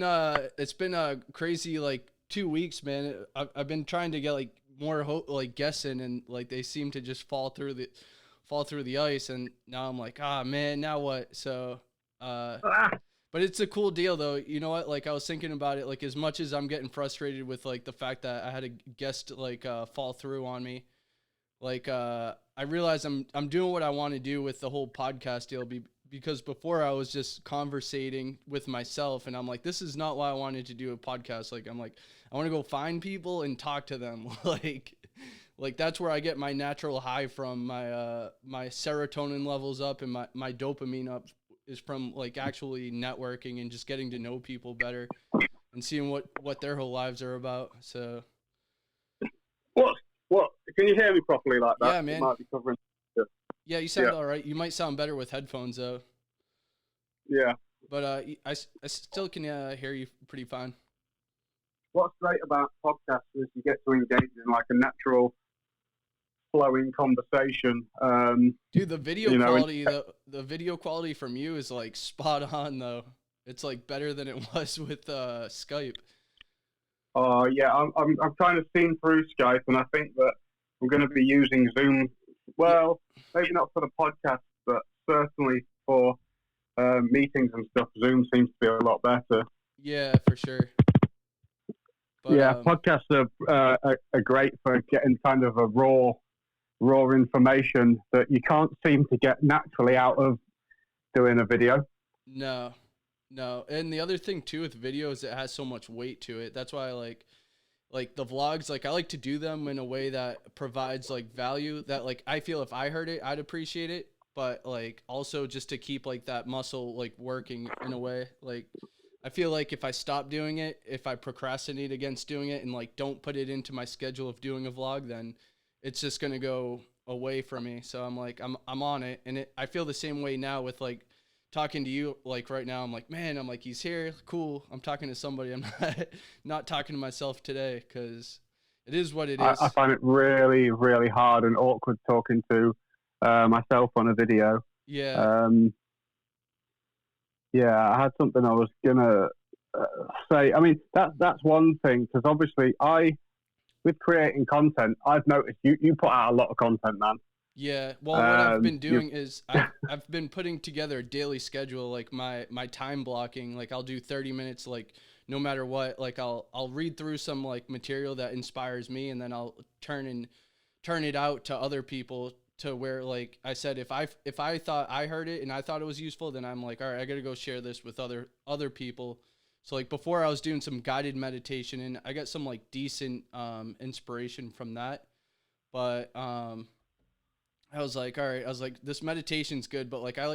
it's been a crazy like 2 weeks, man. I've been trying to get like more like guests in, and like they seem to just fall through the ice, and now I'm like, ah man, now what? So Ah, but it's a cool deal though. You know what? Like I was thinking about it, like as much as I'm getting frustrated with like the fact that I had a guest like fall through on me, like I realize I'm doing what I want to do with the whole podcast deal because before I was just conversating with myself, and I'm like, this is not why I wanted to do a podcast. Like I'm like, I want to go find people and talk to them. Like that's where I get my natural high from. My serotonin levels up and my dopamine up is from like actually networking and just getting to know people better and seeing what their whole lives are about. So what? What? Can you hear me properly like that? yeah, It man. might be covering. Yeah. Yeah, you sound Yeah. all right. You might sound better with headphones though, Yeah. but I still can hear you pretty fine. What's great about podcasts is you get to engage in like a natural flowing conversation. Dude, the video You know, and quality the video quality from you is like spot on though. It's like better than it was with Skype. yeah, I'm kind of seen through Skype, and I think that I'm going to be using Zoom. Yeah, Well, maybe not for the podcast, but certainly for meetings and stuff. Zoom seems to be a lot better. yeah, for sure. But Yeah, podcasts are great for getting kind of a raw information that you can't seem to get naturally out of doing a video. no, no. And the other thing too with video is it has so much weight to it. That's why I like the vlogs. Like I like to do them in a way that provides like value that like I feel if I heard it, I'd appreciate it. But like also just to keep like that muscle like working in a way. Like I feel like if I stop doing it, if I procrastinate against doing it and like don't put it into my schedule of doing a vlog, then it's just gonna go away from me. So I'm like I'm on it, and I feel the same way now with like talking to you. Like right now, I'm like, man, I'm like, he's here, cool. I'm talking to somebody. I'm not talking to myself today because it is what it I is. find it really, really hard and awkward talking to myself on a video. Yeah, Um, yeah, I had something I was gonna uh, say. I mean, that's one thing because obviously with creating content, I've noticed you put out a lot of content, man. yeah. Well, what I've been You doing is I've been putting together a daily schedule, like my time blocking. Like I'll do 30 minutes, like no matter what. Like I'll read through some like material that inspires me, and then I'll turn it out to other people to where like I said if I thought I heard it and I thought it was useful, then I'm like, all right, I got to go share this with other people. So like before I was doing some guided meditation and I got some like decent inspiration from that. But I was like, all right, I was like this meditation's good, but like I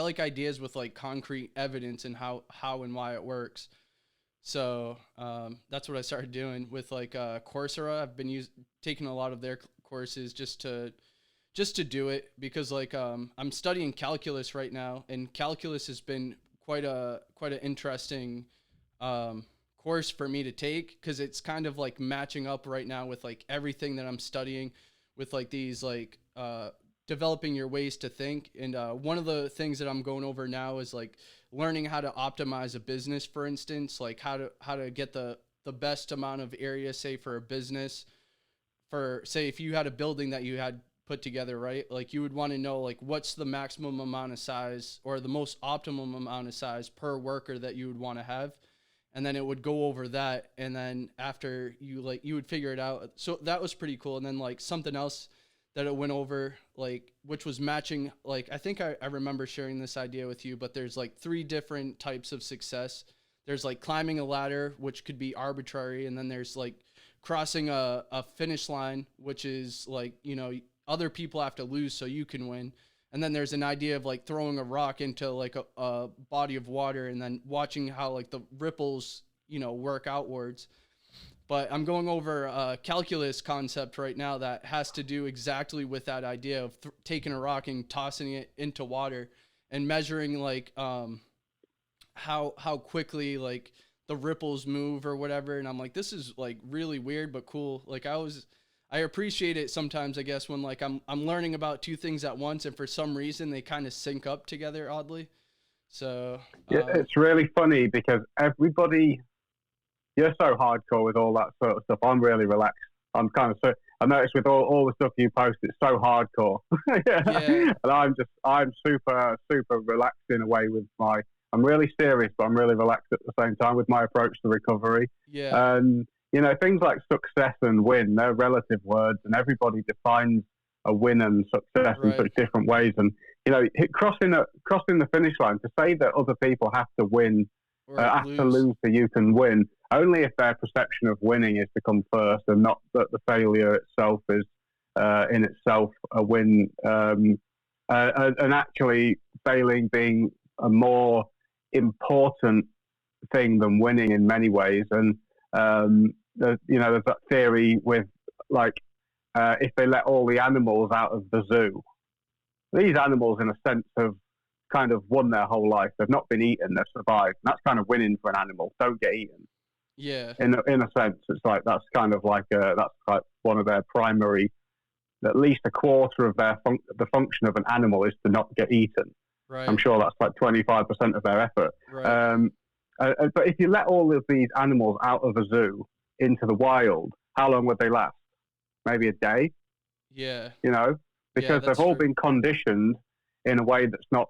like ideas with like concrete evidence and how and why it works. So that's what I started doing with like Coursera. I've been taking a lot of their courses just to do it because like I'm studying calculus right now, and calculus has been quite an interesting um, course for me to take because it's kind of like matching up right now with like everything that I'm studying with like these like developing your ways to think. And one of the things that I'm going over now is like learning how to optimize a business, for instance, like how to get the best amount of area, say for a business, for say if you had a building that you had put together, right? Like you would want to know like what's the maximum amount of size or the most optimum amount of size per worker that you would want to have. And then it would go over that, and then after you like you would figure it out. So that was pretty cool. And then like something else that it went over, like which was matching, like I think I remember sharing this idea with you, but there's like three different types of success. There's like climbing a ladder, which could be arbitrary, and then there's like crossing a finish line, which is like, you know, other people have to lose so you can win. And then there's an idea of like throwing a rock into like a body of water and then watching how like the ripples, you know, work outwards. But I'm going over a calculus concept right now that has to do exactly with that idea of taking a rock and tossing it into water and measuring like how quickly like the ripples move or whatever. And I'm like, this is like really weird but cool. Like I appreciate it sometimes, I guess, when like I'm learning about two things at once and for some reason they kind of sync up together oddly. So, Yeah, it's really funny because everybody, you're so hardcore with all that sort of stuff. I'm really relaxed. I'm kind of so. I noticed with all the stuff you post, it's so hardcore. yeah, And I'm super relaxed in a way with my. I'm really serious, but I'm really relaxed at the same time with my approach to recovery. yeah, And things like success and win, they're relative words, and everybody defines a win and success in right, such different ways. And crossing the finish line, to say that other people have to win, or have to lose, lose so you can win, only if their perception of winning is to come first, and not that the failure itself is in itself a win, and actually failing being a more important thing than winning in many ways. And there's that theory with like if they let all the animals out of the zoo, these animals, in a sense, have kind of won their whole life. They've not been eaten; they've survived. And that's kind of winning for an animal. Don't get eaten. yeah, In a sense, it's like that's kind of like that's like one of their primary. At least a quarter of the function of an animal is to not get eaten. I'm right, sure that's like 25% of their effort. right, Um, but if you let all of these animals out of a zoo into the wild, how long would they last? Maybe a day, yeah, you know, yeah, because they've that's all true, been conditioned in a way that's not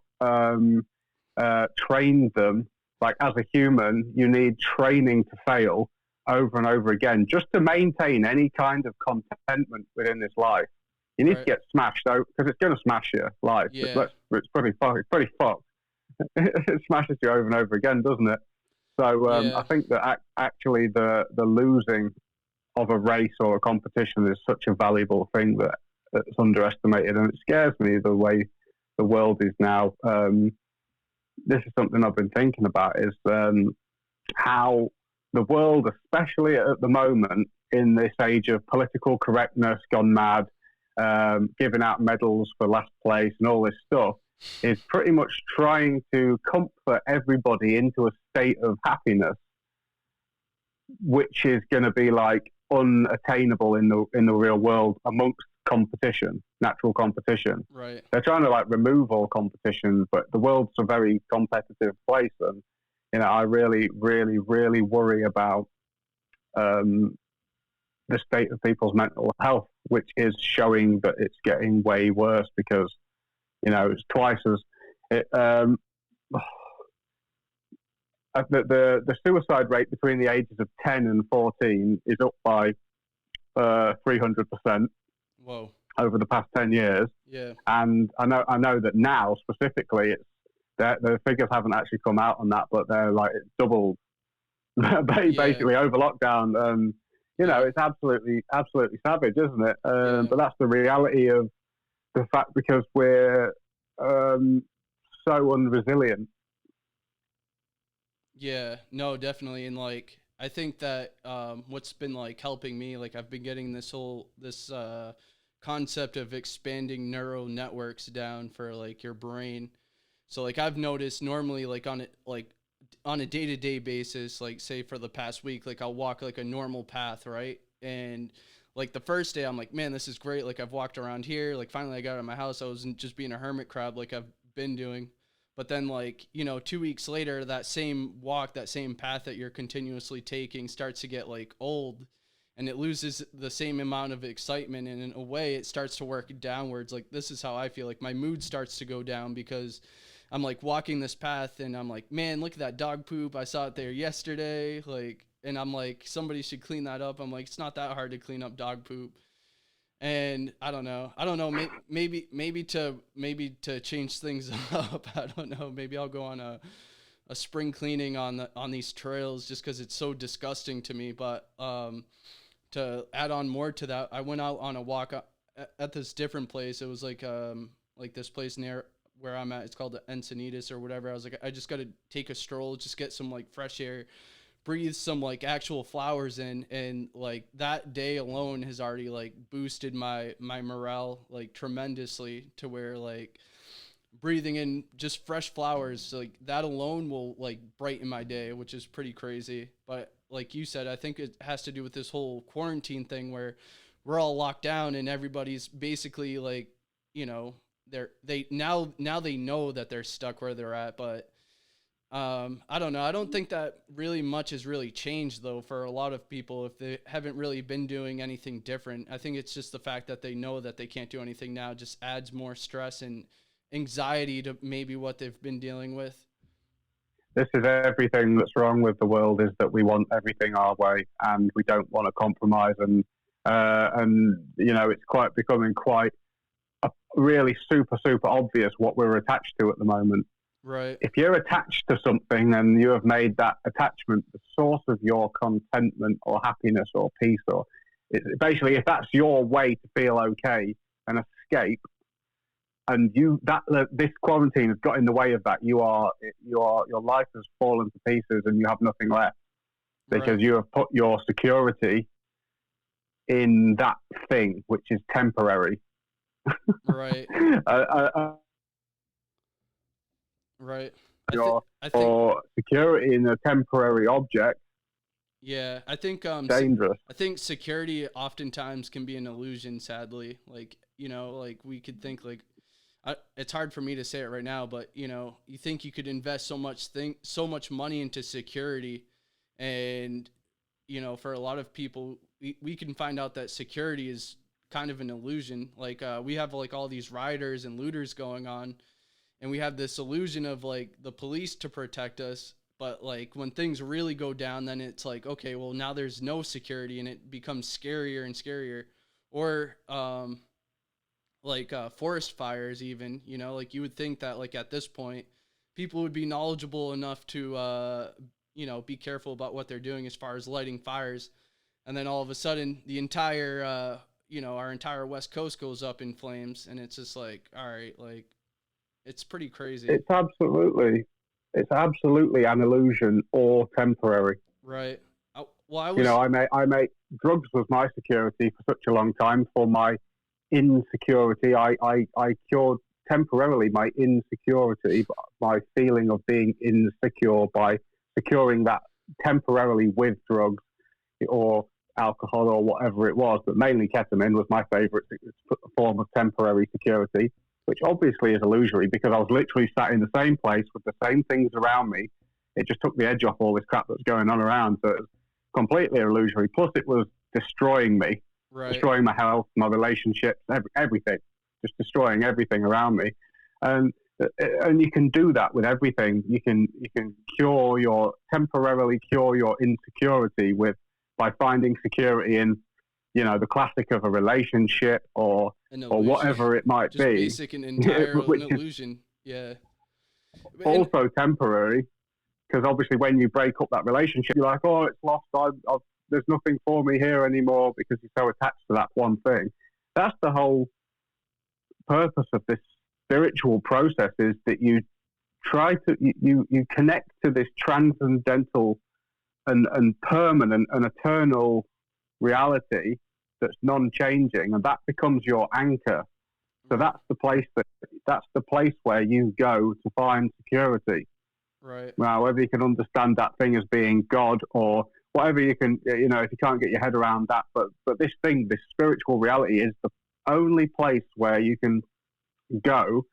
trained them. Like as a human, you need training to fail over and over again just to maintain any kind of contentment within this life. You need to right, get smashed out because it's going to smash your life. yeah, It's pretty fucked. It's pretty fucked. It smashes you over and over again, doesn't it? So I yeah, think that actually the losing of a race or a competition is such a valuable thing that's underestimated, and it scares me the way the world is now. This is something I've been thinking about: is how the world, especially at the moment, in this age of political correctness gone mad, giving out medals for last place and all this stuff, is pretty much trying to comfort everybody into a state of happiness, which is going to be like unattainable in the real world amongst competition, natural competition. right, They're trying to like remove all competition, but the world's a very competitive place, and I really, really, really worry about um, the state of people's mental health, which is showing that it's getting way worse because it's twice as it. The suicide rate between the ages of 10 and 14 is up by 300% whoa, over the past 10 years. yeah, And I know that now specifically, the figures haven't actually come out on that, but they're like it's doubled yeah, basically over lockdown. yeah, It's absolutely savage, isn't it? yeah, But that's the reality of the fact because we're so unresilient. yeah, no, definitely, and like I think that what's been like helping me, like I've been getting this concept of expanding neural networks down for like your brain. So like I've noticed normally on a day-to-day basis, like say for the past week, like I'll walk like a normal path, right? And like the first day I'm like, man, this is great. Like I've walked around here, like finally I got out of my house. I wasn't just being a hermit crab like I've been doing. But then like, 2 weeks later, that same walk, that same path that you're continuously taking starts to get like old, and it loses the same amount of excitement, and in a way it starts to work downwards. Like this is how I feel. Like my mood starts to go down because I'm like walking this path and I'm like, man, look at that dog poop. I saw it there yesterday. Like, and I'm like, somebody should clean that up. I'm like, it's not that hard to clean up dog poop. And I don't know. Maybe to change things up. I don't know. Maybe I'll go on a spring cleaning on these trails just because it's so disgusting to me. But to add on more to that, I went out on a walk at this different place. It was like this place near where I'm at. It's called the Encinitas or whatever. I was like, I just got to take a stroll, just get some like fresh air, breathe some like actual flowers in, and like that day alone has already like boosted my morale like tremendously to where like breathing in just fresh flowers like that alone will like brighten my day, which is pretty crazy. But like you said, I think it has to do with this whole quarantine thing where we're all locked down and everybody's basically like, you know, they now they know that they're stuck where they're at, but I don't know. I don't think that really much has really changed though for a lot of people if they haven't really been doing anything different. I think it's just the fact that they know that they can't do anything now just adds more stress and anxiety to maybe what they've been dealing with. This is everything that's wrong with the world, is that we want everything our way and we don't want to compromise. And it's quite becoming quite really super obvious what we're attached to at the moment. Right. If you're attached to something and you have made that attachment the source of your contentment or happiness or peace, or basically if that's your way to feel okay and escape, and this quarantine has got in the way of that, your life has fallen to pieces and you have nothing left because Right. you have put your security in that thing which is temporary. Right. uh, uh, Right. your I think or security in a temporary object, yeah, dangerous. I think security oftentimes can be an illusion sadly. Like, like we could think like it's hard for me to say it right now, but you think you could invest so much money into security, and for a lot of people, we can find out that security is kind of an illusion. Like we have like all these rioters and looters going on, and we have this illusion of like the police to protect us. But like when things really go down, then it's like, okay, well now there's no security, and it becomes scarier and scarier. Or like forest fires, even, like you would think that like at this point people would be knowledgeable enough to be careful about what they're doing as far as lighting fires, and then all of a sudden the entire our entire west coast goes up in flames, and it's just like, all right, like it's pretty crazy. It's absolutely an illusion or temporary. Right. Well, I You know, was. I made drugs was my security for such a long time. For my insecurity, I cured temporarily my insecurity, my feeling of being insecure, by securing that temporarily with drugs or alcohol or whatever it was, but mainly ketamine was my favorite form of temporary security, which obviously is illusory because I was literally sat in the same place with the same things around me. It just took the edge off all this crap that's going on around. So it was completely illusory. Plus, it was destroying me, Right. destroying my health, my relationships, everything, just destroying everything around me. And and you can do that with everything. You can temporarily cure your insecurity with by finding security in the classic of a relationship An or illusion. whatever it might Just be, basic and entire an which is illusion. Yeah. And also temporary. Because obviously, when you break up that relationship, you're like, "Oh, it's lost. There's nothing for me here anymore," because you're so attached to that one thing. That's the whole purpose of this spiritual process: is that you connect to this transcendental and permanent and eternal reality that's non-changing, and that becomes your anchor. So right. that's the place where you go to find security. Right. Now, whether you can understand that thing as being God or whatever you can, if you can't get your head around that, but this thing, this spiritual reality, is the only place where you can go,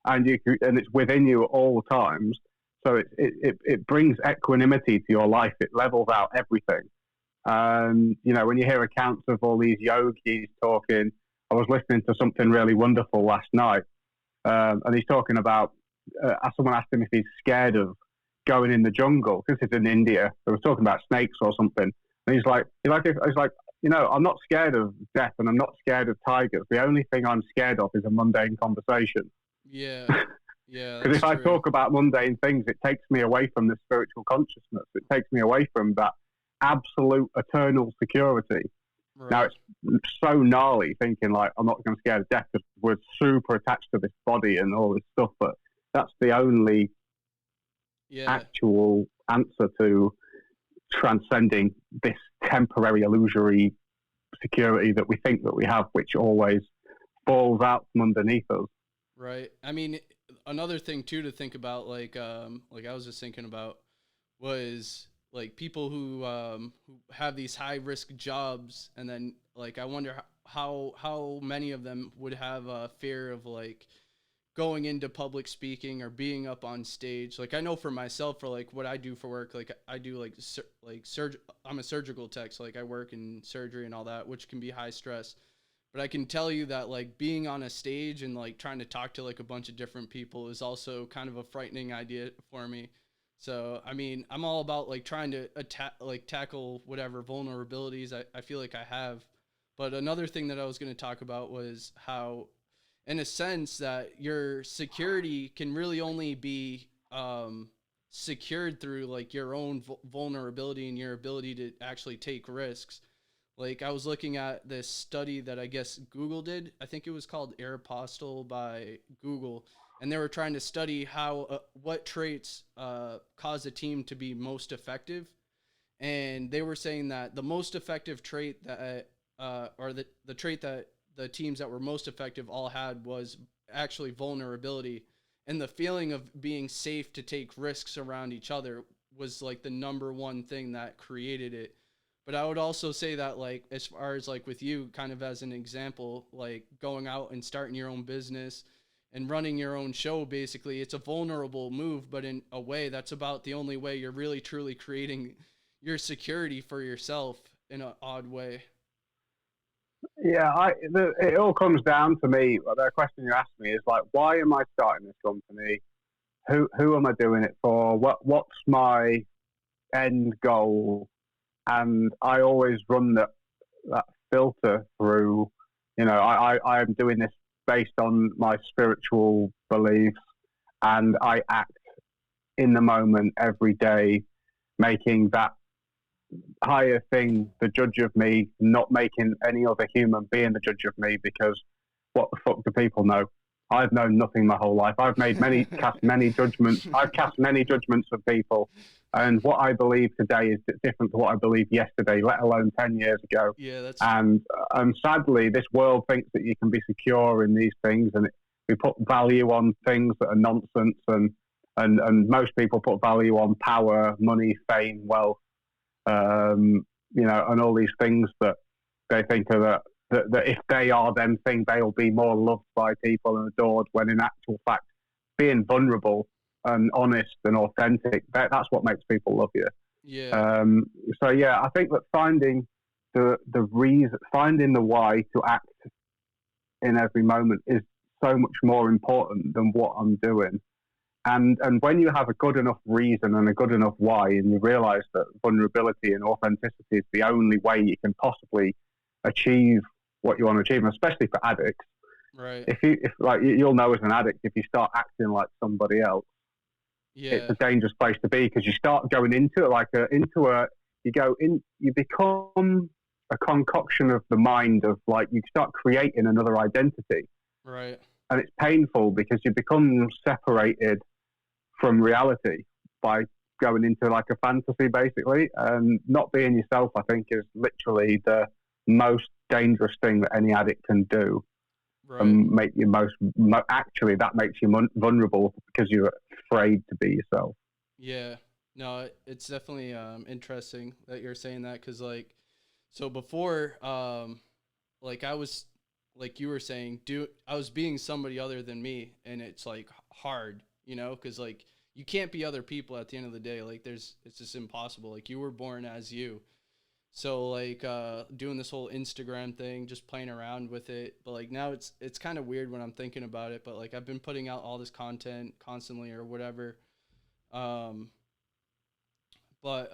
and it's within you at all times. So it brings equanimity to your life. It levels out everything. And when you hear accounts of all these yogis talking, I was listening to something really wonderful last night, and he's talking about. Someone asked him if he's scared of going in the jungle. This is in India. They were talking about snakes or something, and he's like, I'm not scared of death, and I'm not scared of tigers. The only thing I'm scared of is a mundane conversation. Yeah. Yeah, Because that's if I true. talk about mundane things, it takes me away from the spiritual consciousness. It takes me away from that absolute eternal security. Now Right. it's so gnarly thinking like I'm not going to scare of death because we're super attached to this body and all this stuff, but that's the only Yeah. actual answer to transcending this temporary illusory security that we think that we have, which always falls out from underneath us. Right. I mean, another thing too to think about, like I was just thinking about, was like people who have these high risk jobs, and then like I wonder how many of them would have a fear of like going into public speaking or being up on stage. Like I know for myself, for like what I do for work, like I do I'm a surgical tech, so like I work in surgery and all that, which can be high stress. But I can tell you that like being on a stage and like trying to talk to like a bunch of different people is also kind of a frightening idea for me. So I mean, I'm all about like trying to tackle whatever vulnerabilities I feel like I have. But another thing that I was going to talk about was how, in a sense, that your security can really only be secured through like your own vulnerability and your ability to actually take risks. Like I was looking at this study that I guess Google did. I think it was called Aeropostale by Google, and they were trying to study how what traits cause a team to be most effective. And they were saying that the most effective trait that, or the trait that the teams that were most effective all had was actually vulnerability, and the feeling of being safe to take risks around each other was like the number one thing that created it. But I would also say that like as far as like with you kind of as an example, like going out and starting your own business and running your own show, basically it's a vulnerable move, but in a way that's about the only way you're really truly creating your security for yourself in an odd way. Yeah, it all comes down to me. The question you asked me is like, why am I starting this company? Who am I doing it for? What's my end goal? And I always run that filter through. You know, I am doing this based on my spiritual beliefs, and I act in the moment every day, making that higher thing the judge of me, not making any other human being the judge of me, because what the fuck do people know? I've known nothing my whole life. I've made cast many judgments. I've cast many judgments of people, and what I believe today is different to what I believed yesterday, let alone 10 years ago. Yeah, that's true. And sadly, this world thinks that you can be secure in these things, and we put value on things that are nonsense, and most people put value on power, money, fame, wealth, you know, and all these things that they think are that if they are them thing, they'll be more loved by people and adored, when in actual fact, being vulnerable and honest and authentic, that's what makes people love you. Yeah. So yeah, I think that finding the reason, finding the why to act in every moment is so much more important than what I'm doing. And when you have a good enough reason and a good enough why, and you realise that vulnerability and authenticity is the only way you can possibly achieve what you want to achieve, and especially for addicts. Right. If like you'll know as an addict, if you start acting like somebody else, it's Yeah. a dangerous place to be, because you start going into it like you become a concoction of the mind, of like you start creating another identity, Right. and it's painful because you become separated from reality by going into like a fantasy, basically. And not being yourself, I think, is literally the most dangerous thing that any addict can do, Right. and make you actually that makes you vulnerable, because you're afraid to be yourself. Yeah. No, it's definitely interesting that you're saying that, cuz like so before like I was, like you were saying, I was being somebody other than me, and it's like hard, you know, cuz like you can't be other people at the end of the day. Like it's just impossible. Like you were born as you. So like doing this whole Instagram thing, just playing around with it, but like now it's kind of weird when I'm thinking about it, but like I've been putting out all this content constantly or whatever. Um but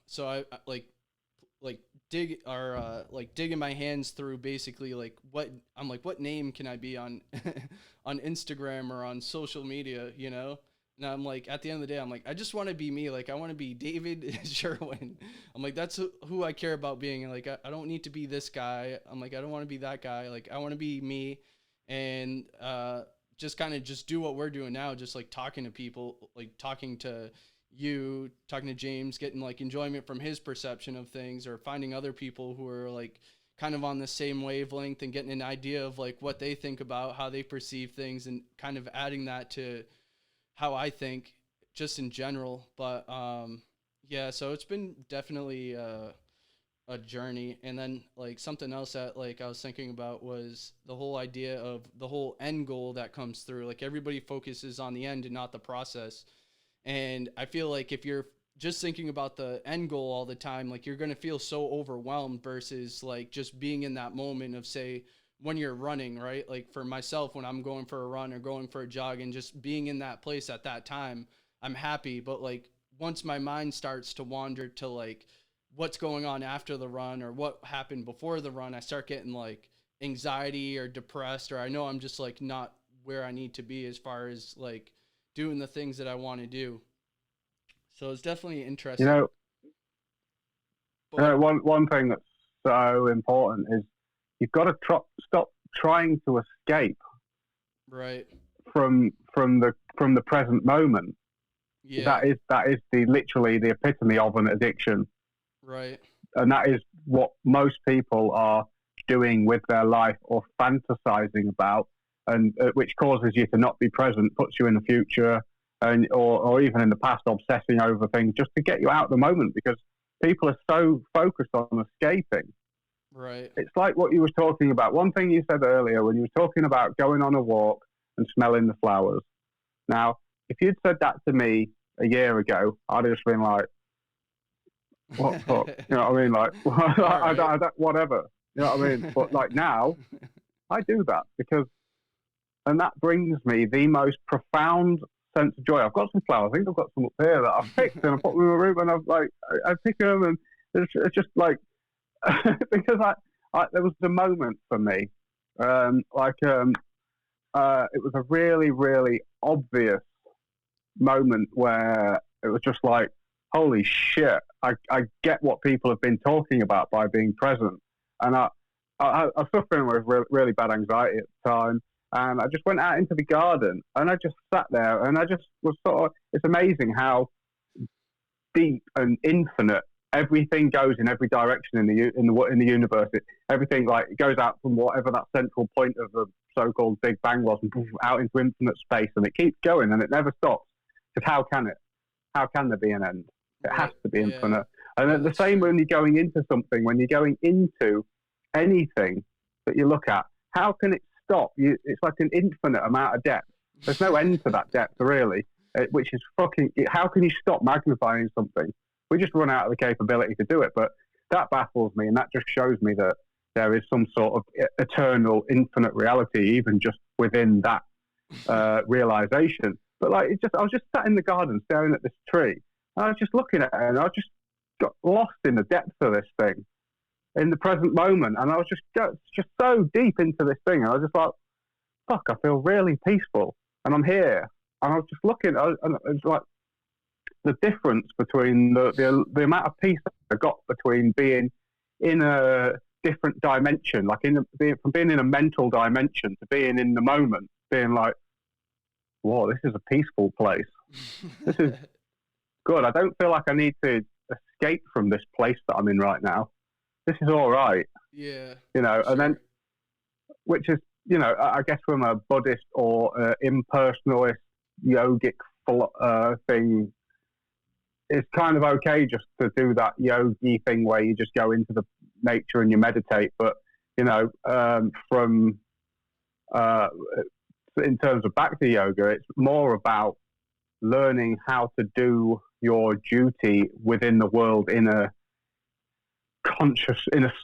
so I like dig or like digging my hands through basically like what I'm like, what name can I be on on Instagram or on social media, you know? And I'm like, at the end of the day, I'm like, I just want to be me. Like, I want to be David Sherwin. I'm like, that's who I care about being. And like, I don't need to be this guy. I'm like, I don't want to be that guy. Like, I want to be me, and just kind of just do what we're doing now. Just like talking to people, like talking to you, talking to James, getting like enjoyment from his perception of things, or finding other people who are like kind of on the same wavelength and getting an idea of like what they think about how they perceive things, and kind of adding that to how I think just in general. But yeah, so it's been definitely a journey. And then like something else that like I was thinking about was the whole idea of the whole end goal that comes through. Like everybody focuses on the end and not the process. And I feel like if you're just thinking about the end goal all the time, like you're going to feel so overwhelmed versus like just being in that moment of, say, when you're running, right? Like for myself, when I'm going for a run or going for a jog and just being in that place at that time, I'm happy. But like once my mind starts to wander to like what's going on after the run or what happened before the run, I start getting like anxiety or depressed, or I know I'm just like not where I need to be as far as like doing the things that I want to do. So it's definitely You interesting. know, But one thing that's so important is you've got to stop trying to escape right. from the present moment. Yeah. That is the literally the epitome of an addiction, Right. and that is what most people are doing with their life or fantasizing about, and which causes you to not be present, puts you in the future, and or even in the past, obsessing over things just to get you out of the moment because people are so focused on escaping. Right. It's like what you were talking about. One thing you said earlier when you were talking about going on a walk and smelling the flowers. Now, if you'd said that to me a year ago, I'd have just been like, what the fuck? You know what I mean? Like, All right. whatever. You know what I mean? But like now, I do that because, and that brings me the most profound sense of joy. I've got some flowers. I think I've got some up here that I've picked and I put them in my room and I pick them and it's just like, because there was a moment for me, it was a really, really obvious moment where it was just like, holy shit, I get what people have been talking about by being present. And I was suffering with really bad anxiety at the time. And I just went out into the garden and I just sat there and I just was sort of, it's amazing how deep and infinite everything goes in every direction in the universe. Everything like goes out from whatever that central point of the so-called Big Bang was and out into infinite space, and it keeps going and it never stops. Because how can it? How can there be an end? It has Right. to be Yeah. infinite. And Yeah, the that's same true. when you're going into something, when you're going into anything that you look at, how can it stop? It's like an infinite amount of depth. There's no end to that depth, really, which is fucking. How can you stop magnifying something? We just run out of the capability to do it. But that baffles me, and that just shows me that there is some sort of eternal, infinite reality, even just within that realization. But like, I was just sat in the garden staring at this tree, and I was just looking at it, and I just got lost in the depths of this thing, in the present moment, and I was just so deep into this thing, and I was just like, fuck, I feel really peaceful, and I'm here, and I was just looking, and it was like the difference between the amount of peace I got between being in a different dimension, like from being in a mental dimension to being in the moment, being like, whoa, this is a peaceful place. This is good. I don't feel like I need to escape from this place that I'm in right now. This is all right, Yeah, you know. for And then, sure. which is, I guess from a Buddhist or impersonalist yogic thing, it's kind of okay just to do that yogi thing where you just go into the nature and you meditate. But from uh, in terms of bhakti yoga, it's more about learning how to do your duty within the world in a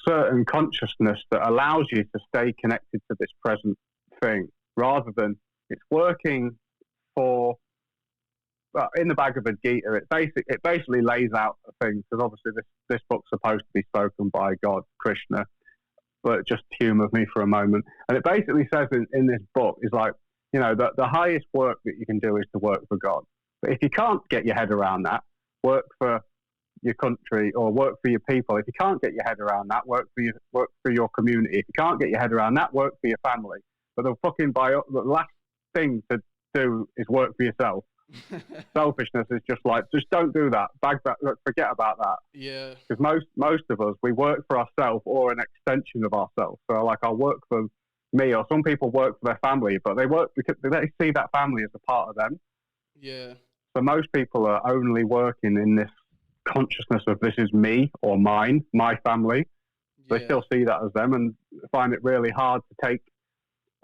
certain consciousness that allows you to stay connected to this present thing, rather than it's working for. Well, in the Bhagavad Gita, it basically lays out a thing, because obviously this book's supposed to be spoken by God, Krishna, but just humour me for a moment. And it basically says in this book is like, the highest work that you can do is to work for God. But if you can't get your head around that, work for your country or work for your people. If you can't get your head around that, work for your community. If you can't get your head around that, work for your family. But the last thing to do is work for yourself. Selfishness is just like, just don't do that. Bag that. Forget about that. Yeah. Because most of us, we work for ourselves or an extension of ourselves. So like, I'll work for me, or some people work for their family, but they work because they see that family as a part of them. Yeah. So most people are only working in this consciousness of this is me or mine, my family. They Yeah. still see that as them and find it really hard to take,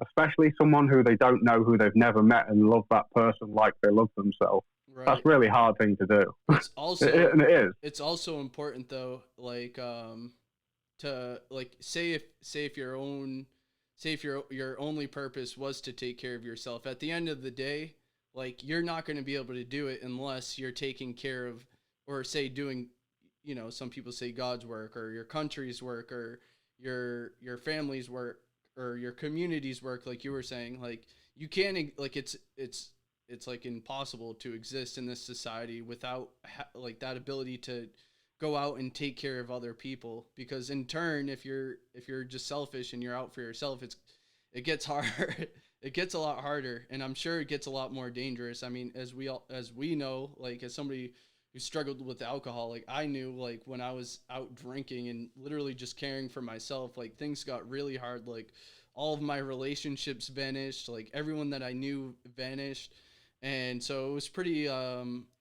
especially someone who they don't know, who they've never met, and love that person like they love themselves. That's Right. a really hard thing to do. It's also And it is. it's also important though, like to like say if your own say if your only purpose was to take care of yourself. At the end of the day, like you're not going to be able to do it unless you're taking care of, or say doing, some people say God's work or your country's work or your family's work or your community's work, like you were saying. Like you can't, like it's like impossible to exist in this society without like that ability to go out and take care of other people, because in turn, if you're just selfish and you're out for yourself, it gets hard. It gets a lot harder, and I'm sure it gets a lot more dangerous. I mean, as we know, like as somebody who struggled with alcohol, like I knew, like when I was out drinking and literally just caring for myself, like things got really hard. Like all of my relationships vanished, like everyone that I knew vanished. And so it was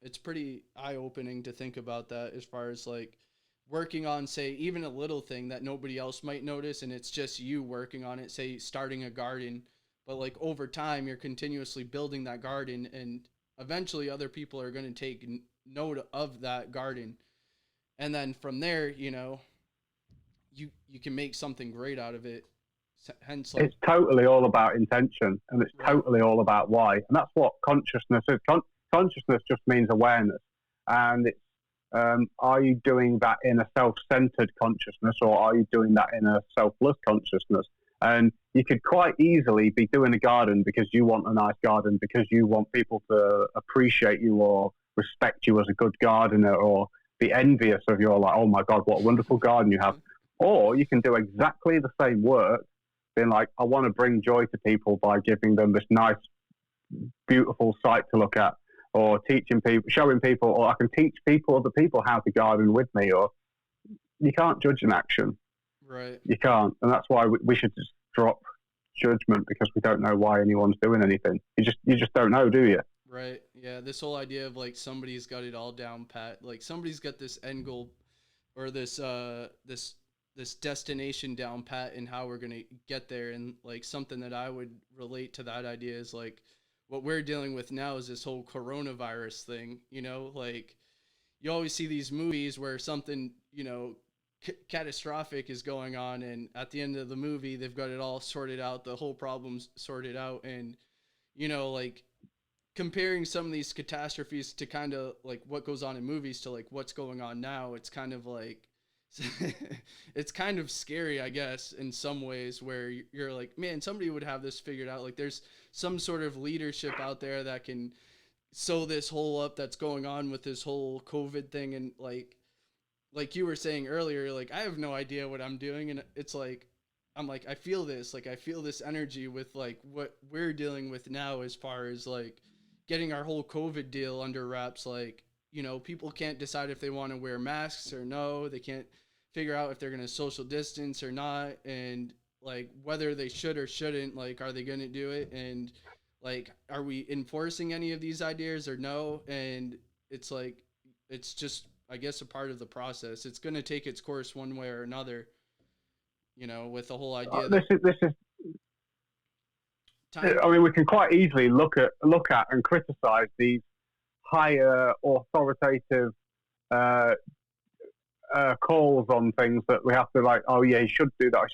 it's pretty eye-opening to think about that, as far as like working on, say, even a little thing that nobody else might notice, and it's just you working on it, say starting a garden. But like over time you're continuously building that garden, and eventually other people are going to take note of that garden, and then from there, you can make something great out of it. Hence, like, It's totally all about intention, and it's right. totally all about why. And that's what consciousness is. Consciousness just means awareness. And it's, are you doing that in a self-centered consciousness, or are you doing that in a selfless consciousness? And you could quite easily be doing a garden because you want a nice garden, because you want people to appreciate you or respect you as a good gardener, or be envious of your, like, oh my God, what a wonderful garden you have. Or you can do exactly the same work, being like, I want to bring joy to people by giving them this nice, beautiful sight to look at, or teaching people, showing people, or I can teach other people how to garden with me. Or you can't judge an action. Right. You can't. And that's why we should just drop judgment, because we don't know why anyone's doing anything. You just don't know, do you? Right. Yeah. This whole idea of like somebody's got it all down pat. Like somebody's got this end goal, or this destination down pat, and how we're gonna get there. And like something that I would relate to that idea is like what we're dealing with now is this whole coronavirus thing. Like you always see these movies where something catastrophic is going on, and at the end of the movie they've got it all sorted out, the whole problem's sorted out. And like comparing some of these catastrophes to kind of like what goes on in movies to like what's going on now, it's kind of like it's kind of scary, I guess, in some ways, where you're like, man, somebody would have this figured out. Like there's some sort of leadership out there that can sew this whole up that's going on with this whole COVID thing. And like you were saying earlier, like I have no idea what I'm doing, and it's like I'm like I feel this, like I feel this energy with like what we're dealing with now, as far as like getting our whole COVID deal under wraps. Like people can't decide if they want to wear masks or no. They can't figure out if they're going to social distance or not, and like whether they should or shouldn't. Like, are they going to do it? And like, are we enforcing any of these ideas or no? And it's like, it's just, I guess, a part of the process. It's going to take its course one way or another. With the whole idea that This is. time. I mean, we can quite easily look at and criticize these higher authoritative uh, calls on things that we have to, like, oh yeah, you should do that.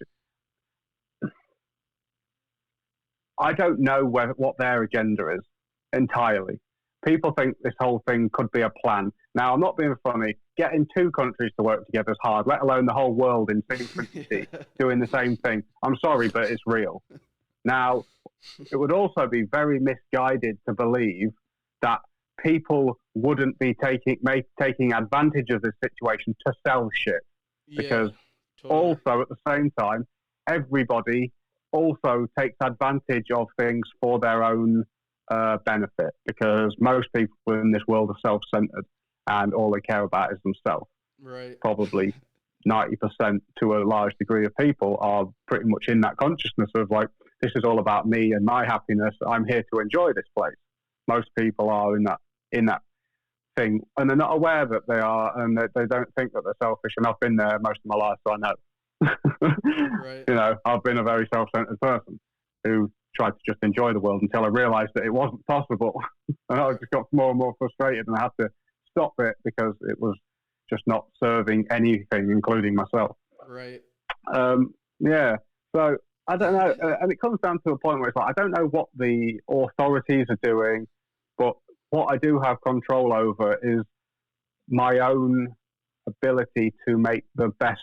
I don't know what their agenda is entirely. People think this whole thing could be a plan. Now, I'm not being funny. Getting two countries to work together is hard, let alone the whole world in synchronicity doing the same thing. I'm sorry, but it's real. Now, it would also be very misguided to believe that people wouldn't be taking advantage of this situation to sell shit. Because totally. also at the same time, everybody also takes advantage of things for their own benefit, because most people in this world are self-centered and all they care about is themselves. Right. Probably 90% to a large degree of people are pretty much in that consciousness of like, this is all about me and my happiness. I'm here to enjoy this place. Most people are in that thing, and they're not aware that they are, and they don't think that they're selfish. And I've been there most of my life, so I know. Right. You know, I've been a very self-centered person who tried to just enjoy the world until I realised that it wasn't possible, and I just got more and more frustrated, and I had to stop it because it was just not serving anything, including myself. Right. Yeah. So I don't know, and it comes down to a point where it's like I don't know what the authorities are doing, but what I do have control over is my own ability to make the best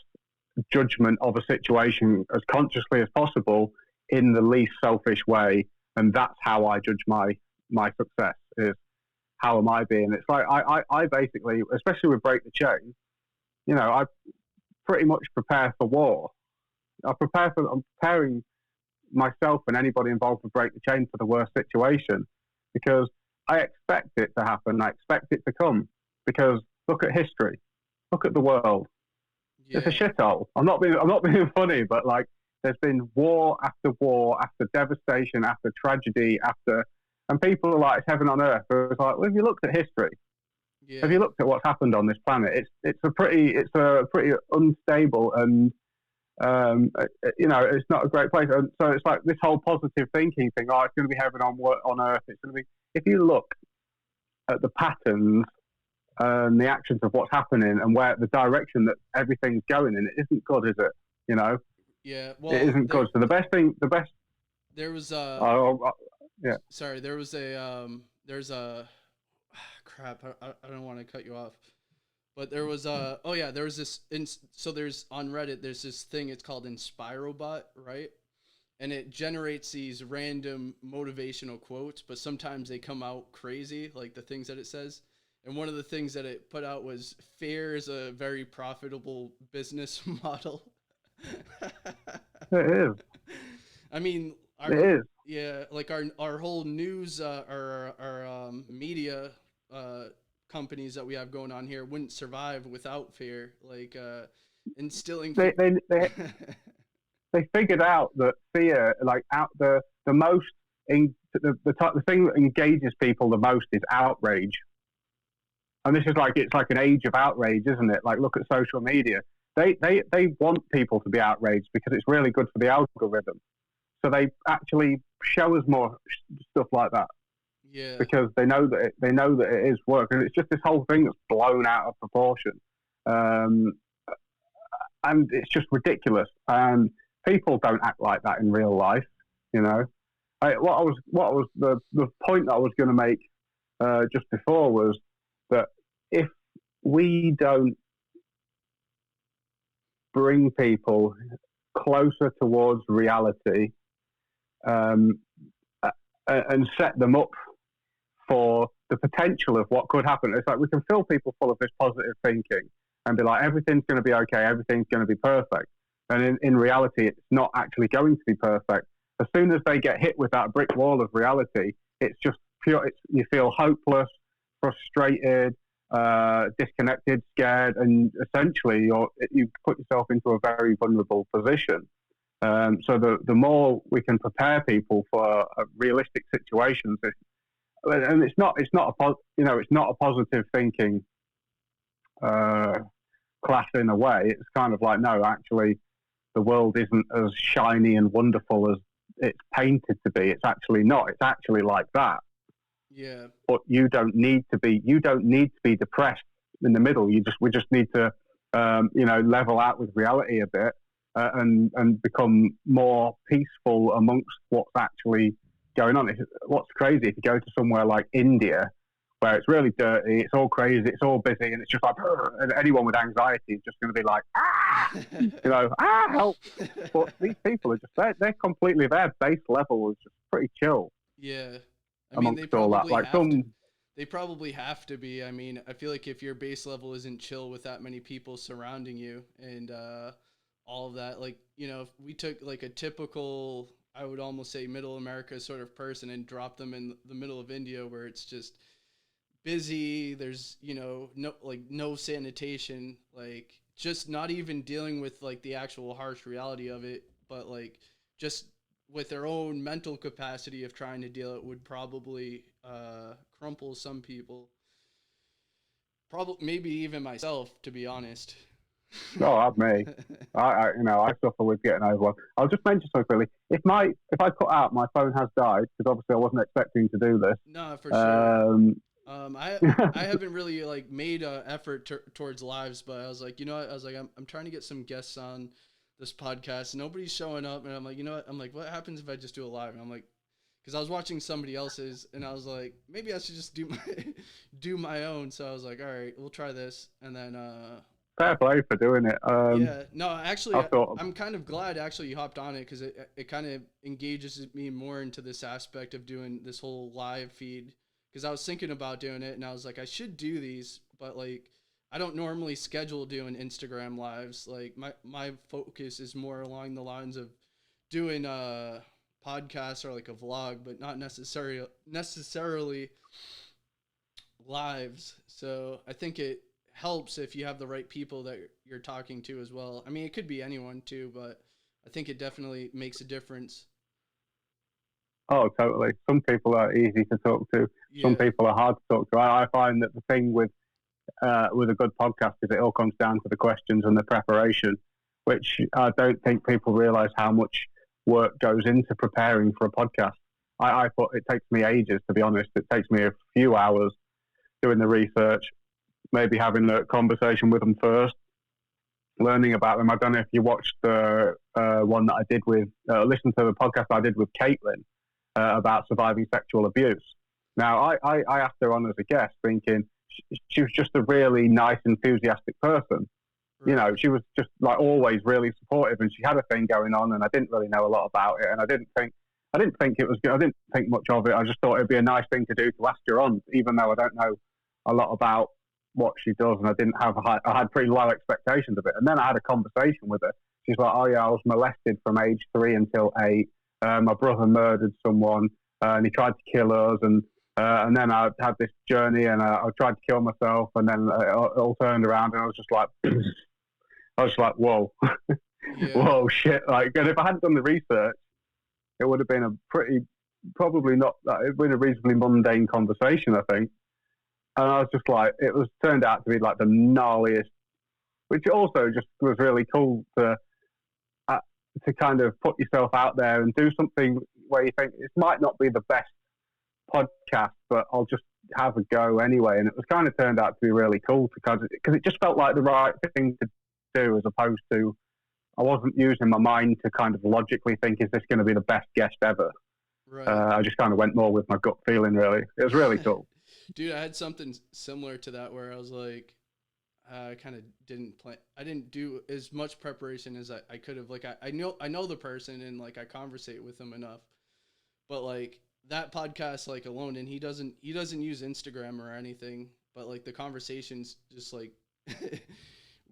judgment of a situation as consciously as possible in the least selfish way, and that's how I judge my success. Is how am I being? It's like I basically, especially with Break the Chain, you know, I pretty much prepare for war. I'm preparing myself and anybody involved with Break the Chain for the worst situation, because I expect it to happen. I expect it to come, because look at history, look at the world. Yeah. It's a shithole. I'm not being funny, but like there's been war after devastation, after tragedy, and people are like, it's heaven on earth. It's like, well, have you looked at history? Yeah. Have you looked at what's happened on this planet? It's a pretty unstable and you know, it's not a great place. And so it's like this whole positive thinking thing. Oh, it's going to be heaven on earth. It's going to be. If you look at the patterns and the actions of what's happening and where the direction that everything's going in, it isn't good, is it? You know. Yeah. Well, it isn't good. So the best. There was yeah. Sorry, there's a crap. I don't want to cut you off. But there was there was this so there's on Reddit there's this thing, it's called InspiroBot, right? And it generates these random motivational quotes, but sometimes they come out crazy, like the things that it says. And one of the things that it put out was fear is a very profitable business model. It is. I mean, it is. Yeah, like our whole news our media companies that we have going on here wouldn't survive without fear. Like instilling. They figured out that fear, like the most the thing that engages people the most is outrage. And this is like, it's like an age of outrage, isn't it? Like, look at social media. They want people to be outraged because it's really good for the algorithm. So they actually show us more stuff like that. Yeah. Because they know that it is work, and it's just this whole thing that's blown out of proportion, and it's just ridiculous. And people don't act like that in real life, you know. What was the point that I was going to make just before was that if we don't bring people closer towards reality, and set them up for the potential of what could happen. It's like we can fill people full of this positive thinking and be like, everything's going to be okay, everything's going to be perfect. And in reality, it's not actually going to be perfect. As soon as they get hit with that brick wall of reality, it's just pure. You feel hopeless, frustrated, disconnected, scared, and essentially you put yourself into a very vulnerable position. So the more we can prepare people for realistic situations, and it's not a positive thinking class in a way. It's kind of like, no, actually, the world isn't as shiny and wonderful as it's painted to be. It's actually not. It's actually like that. Yeah. But you don't need to be depressed in the middle. We just need to level out with reality a bit and become more peaceful amongst what's actually going on. What's crazy, if you go to somewhere like India, where it's really dirty, it's all crazy, it's all busy, and it's just like, and anyone with anxiety is just going to be like, help. But these people are just, they're completely, their base level is just pretty chill. Yeah. I mean, they probably have to be. I mean, I feel like if your base level isn't chill with that many people surrounding you and all of that, like, you know, if we took like a typical, I would almost say middle America sort of person and dropped them in the middle of India where it's just busy, there's, you know, no sanitation, like just not even dealing with like the actual harsh reality of it, but like just with their own mental capacity of trying to deal it would probably crumple some people. Probably maybe even myself, to be honest. Oh, that's me. I suffer with getting overwhelmed. I'll just mention something quickly. If I cut out, my phone has died because obviously I wasn't expecting to do this. No, for sure. I haven't really like made a effort towards lives, but I was like, you know what? I was like, I'm trying to get some guests on this podcast. Nobody's showing up, and I'm like, you know what? I'm like, what happens if I just do a live? And I'm like, because I was watching somebody else's, and I was like, maybe I should just do my do my own. So I was like, all right, we'll try this, and then Fair play for doing it. yeah, no, actually, I thought, I'm kind of glad actually you hopped on it because it kind of engages me more into this aspect of doing this whole live feed. Because I was thinking about doing it, and I was like, I should do these, but like, I don't normally schedule doing Instagram lives. Like my focus is more along the lines of doing podcasts or like a vlog, but not necessarily lives. So I think it helps if you have the right people that you're talking to as well. I mean, it could be anyone too, but I think it definitely makes a difference. oh, totally. Some people are easy to talk to. Some Yeah. people are hard to talk to. I find that the thing with a good podcast is it all comes down to the questions and the preparation, which I don't think people realize how much work goes into preparing for a podcast. I thought it takes me ages, to be honest. It takes me a few hours doing the research, maybe having a conversation with them first, learning about them. I don't know if you watched the one that I did with, listen to the podcast I did with Caitlin about surviving sexual abuse. Now, I asked her on as a guest thinking she was just a really nice, enthusiastic person. You Right. know, she was just like always really supportive, and she had a thing going on, and I didn't really know a lot about it, and I didn't think it was good. I didn't think much of it. I just thought it'd be a nice thing to do to ask her on, even though I don't know a lot about what she does, and I had pretty low expectations of it. And then I had a conversation with her. She's like, "Oh yeah, I was molested from age 3 until 8. My brother murdered someone, and he tried to kill us, and then I had this journey, and I tried to kill myself, and then it all turned around, and I was just like, I was like, whoa, Yeah. whoa, shit! Like, and if I hadn't done the research, it would have been probably not. It would have been a reasonably mundane conversation, I think. And I was just like, it was turned out to be like the gnarliest, which also just was really cool uh, to kind of put yourself out there and do something where you think it might not be the best podcast, but I'll just have a go anyway. And it was kind of turned out to be really cool because it just felt like the right thing to do, as opposed to I wasn't using my mind to kind of logically think, is this going to be the best guest ever? Right. I just kind of went more with my gut feeling, really. It was really cool. Dude, I had something similar to that where I was like, I kind of didn't plan. I didn't do as much preparation as I could have. Like, I know the person and like I conversate with him enough, but like that podcast like alone, and he doesn't use Instagram or anything, but like the conversations just like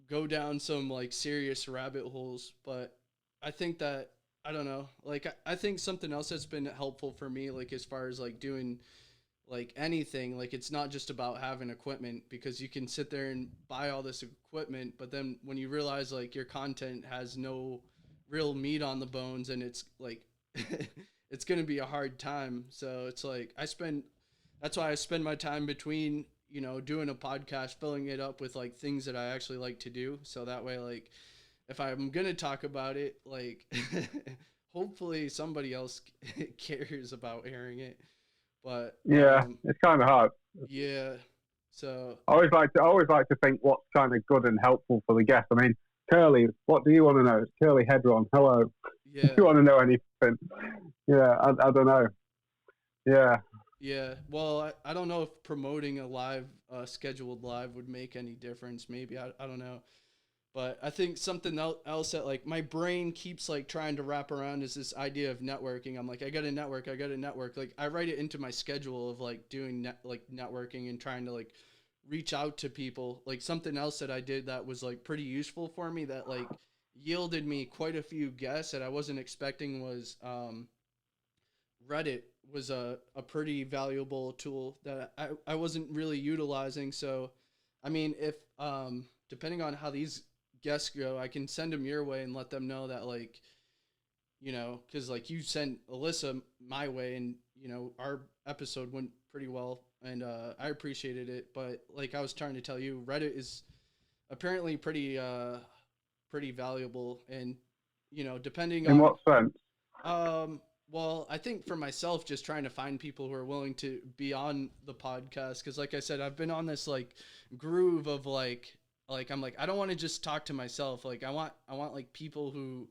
go down some like serious rabbit holes. But I think that I don't know. Like I think something else that's been helpful for me, like as far as like doing like anything, like it's not just about having equipment, because you can sit there and buy all this equipment, but then when you realize like your content has no real meat on the bones, and it's like it's going to be a hard time. So it's like that's why I spend my time between, you know, doing a podcast, filling it up with like things that I actually like to do, so that way like if I'm going to talk about it, like hopefully somebody else cares about airing it. But Yeah, it's kind of hard. yeah. So I always like to think what's kind of good and helpful for the guest. I mean, Curly, what do you want to know? It's Curly Hedron. Hello. Do yeah, you want to know anything? Yeah, I don't know. Yeah, yeah. Well, I don't know if promoting a live, scheduled live would make any difference. Maybe I don't know. But I think something else that like my brain keeps like trying to wrap around is this idea of networking. I'm like, I got to network. I got to network. Like I write it into my schedule of like doing like networking and trying to like reach out to people. Like something else that I did that was like pretty useful for me that like yielded me quite a few guests that I wasn't expecting was Reddit was a pretty valuable tool that I wasn't really utilizing. So, I mean, if depending on how these guests go, I can send them your way and let them know that like, you know, because like you sent Alyssa my way, and you know our episode wouldn't pretty well, and I appreciated it. But like I was trying to tell you, Reddit is apparently pretty valuable, and depending In on what sense? um well, I think for myself, just trying to find people who are willing to be on the podcast, because like I said, I've been on this like groove of like I'm like I don't want to just talk to myself. Like I want like people who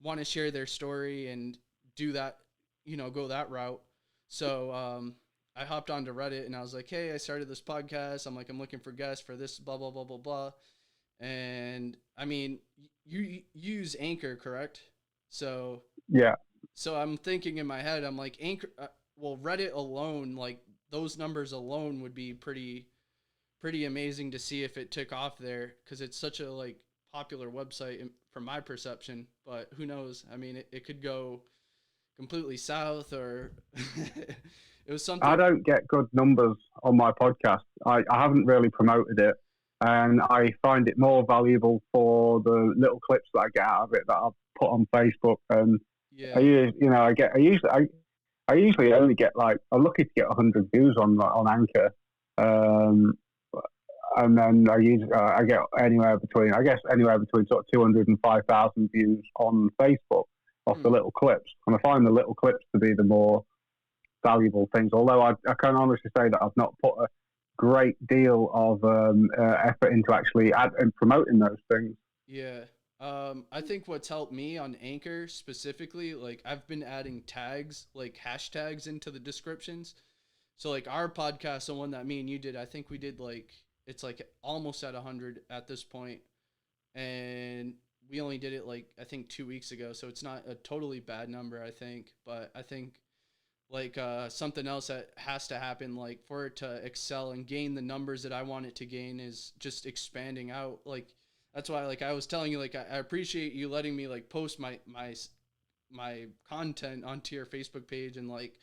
want to share their story and do that, go that route. So I hopped onto Reddit and I was like, hey, I started this podcast. I'm like, I'm looking for guests for this, blah, blah, blah, blah, blah. And I mean, you use Anchor, correct? So, Yeah. so I'm thinking in my head, I'm like, Anchor, well, Reddit alone, like those numbers alone would be pretty amazing to see if it took off there, because it's such a like popular website from my perception. But who knows? I mean, it could go completely south, or it was something. I don't get good numbers on my podcast. I haven't really promoted it, and I find it more valuable for the little clips that I get out of it that I put on Facebook. And Yeah, I usually only get like, I'm lucky to get 100 views on Anchor. Um, and then I get anywhere between sort of 200 and 5,000 views on Facebook off the little clips, and I find the little clips to be the more valuable things. Although I can honestly say that I've not put a great deal of effort into actually and promoting those things. yeah. I think what's helped me on Anchor specifically, like I've been adding tags, like hashtags into the descriptions. So like our podcast, the one that me and you did, I think we did like, it's like almost at 100 at this point, and we only did it like I think 2 weeks ago, so it's not a totally bad number, I think. But I think like something else that has to happen, like for it to excel and gain the numbers that I want it to gain, is just expanding out. Like that's why, like I was telling you, like I appreciate you letting me like post my content onto your Facebook page, and like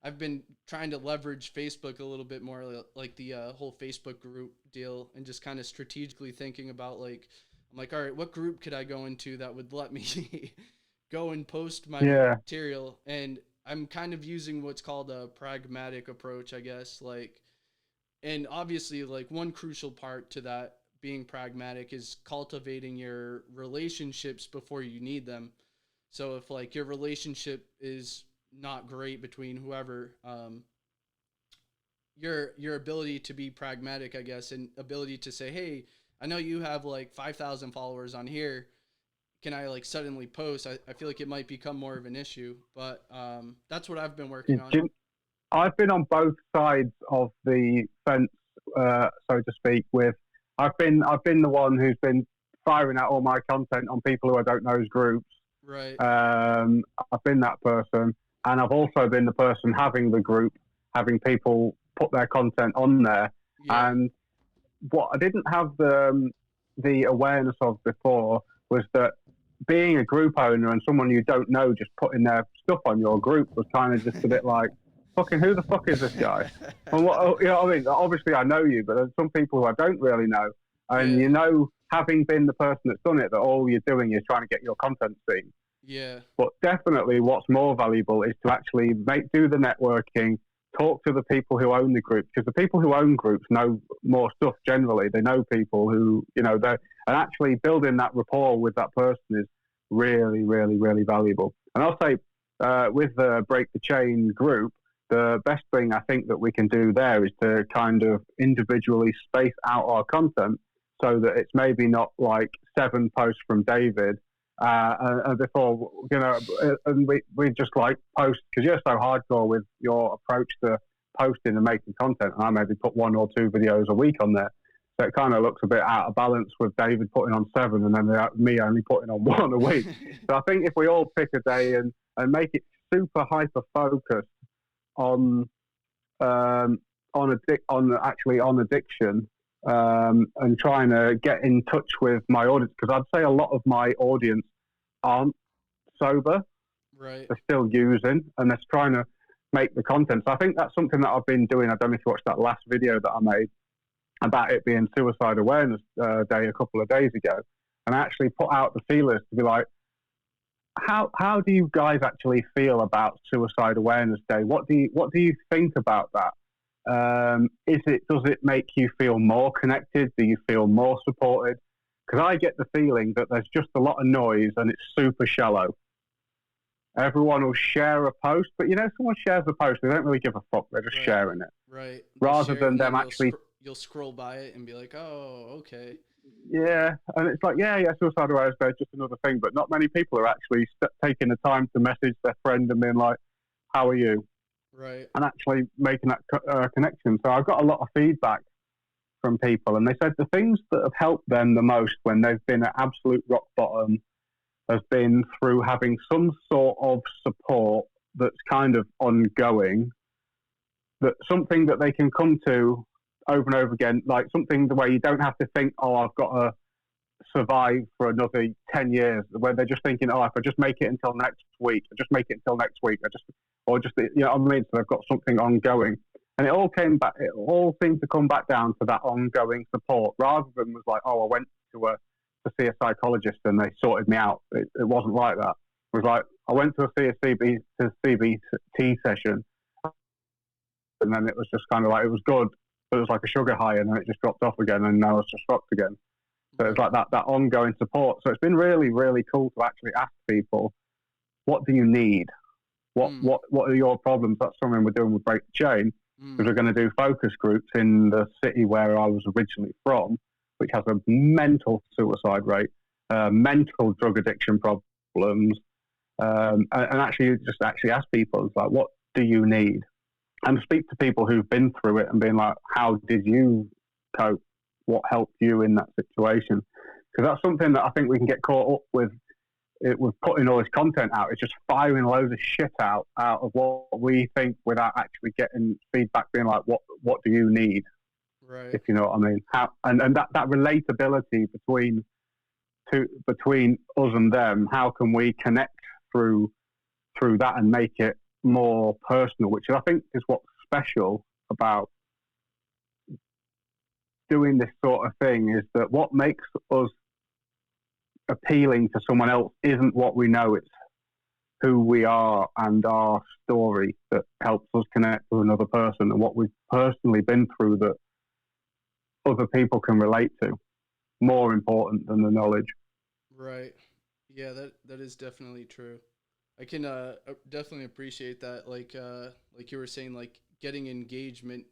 I've been trying to leverage Facebook a little bit more, like the whole Facebook group deal, and just kind of strategically thinking about like, I'm like, all right, what group could I go into that would let me go and post my material? And I'm kind of using what's called a pragmatic approach, I guess. Like, and obviously, like one crucial part to that being pragmatic is cultivating your relationships before you need them. So if like your relationship is not great between whoever, your ability to be pragmatic, I guess, and ability to say, hey, I know you have like 5,000 followers on here, can I like suddenly post? I feel like it might become more of an issue, but that's what I've been working on. I've been on both sides of the fence, so to speak. I've been the one who's been firing out all my content on people who I don't know as groups. Right. I've been that person, and I've also been the person having the group, having people put their content on there. Yeah. And what I didn't have the awareness of before was that being a group owner and someone you don't know just putting their stuff on your group was kind of just a bit like, fucking who the fuck is this guy? And what, you know what I mean? Obviously I know you, but there's some people who I don't really know. And having been the person that's done it, that all you're doing is trying to get your content seen. Yeah. But definitely what's more valuable is to actually do the networking, talk to the people who own the group, because the people who own groups know more stuff generally. They know people who, and actually building that rapport with that person is really, really, really valuable. And I'll say with the Break the Chain group, the best thing I think that we can do there is to kind of individually space out our content so that it's maybe not like 7 posts from David and before, and we just like post, because you're so hardcore with your approach to posting and making content, and I maybe put 1 or 2 videos a week on there. So it kind of looks a bit out of balance with David putting on 7 and then me only putting on 1 a week. So I think if we all pick a day and make it super hyper focused on addiction, and trying to get in touch with my audience, because I'd say a lot of my audience aren't sober. Right. They're still using, and they're trying to make the content. So I think that's something that I've been doing. I don't know if you watched that last video that I made about it being Suicide Awareness Day a couple of days ago, and I actually put out the feelers to be like, how do you guys actually feel about Suicide Awareness Day? What do you think about that? Does it make you feel more connected? Do you feel more supported? Because I get the feeling that there's just a lot of noise and it's super shallow. Everyone will share a post, but someone shares a post, they don't really give a fuck. They're just sharing it, right. rather than them actually. You'll scroll by it and be like, oh, okay. Yeah, and it's like, yeah, suicidal arrows, they're just another thing. But not many people are actually taking the time to message their friend and being like, "How are you?" Right. And actually making that connection. So I've got a lot of feedback from people, and they said the things that have helped them the most when they've been at absolute rock bottom has been through having some sort of support that's kind of ongoing, that something that they can come to over and over again, like something the way you don't have to think, oh, I've got to survive for another 10 years, where they're just thinking, oh, if I just make it until next week, what I mean? So they've got something ongoing. And it all seemed to come back down to that ongoing support, rather than was like, oh, I went to see a psychologist and they sorted me out. It wasn't like that. It was like, I went to see a CBT session, and then it was just kind of like, it was good, but it was like a sugar high, and then it just dropped off again, and now it's just dropped again. So it's like that ongoing support. So it's been really, really cool to actually ask people, what do you need? What are your problems? That's something we're doing with Break the Chain, because we're going to do focus groups in the city where I was originally from, which has a mental suicide rate, mental drug addiction problems, and actually ask people, it's like, what do you need? And speak to people who've been through it and being like, how did you cope? What helped you in that situation? Because that's something that I think we can get caught up with. With putting all this content out, it's just firing loads of shit out of what we think, without actually getting feedback, being like, what do you need? Right. If you know what I mean. And that relatability between us and them, how can we connect through that and make it more personal, which I think is what's special about doing this sort of thing, is that what makes us appealing to someone else isn't what we know, it's who we are and our story that helps us connect with another person, and what we've personally been through that other people can relate to, more important than the knowledge. Right. Yeah, that is definitely true. I can definitely appreciate that. Like you were saying, like getting engagement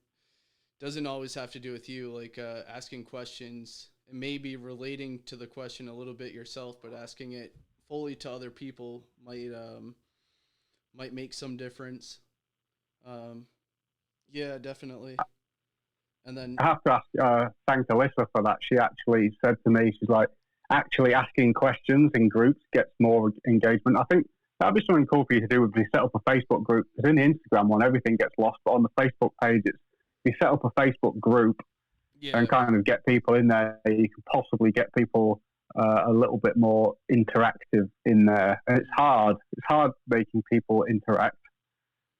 doesn't always have to do with you. Like asking questions and maybe relating to the question a little bit yourself, but asking it fully to other people might make some difference. Yeah, definitely. And then I have to thank Alyssa for that. She actually said to me, she's like, actually asking questions in groups gets more engagement. I think that'd be something cool for you to do, would be set up a Facebook group, because in the Instagram one, everything gets lost, but on the Facebook page, you set up a Facebook group and kind of get people in there. You can possibly get people a little bit more interactive in there. And it's hard. It's hard making people interact.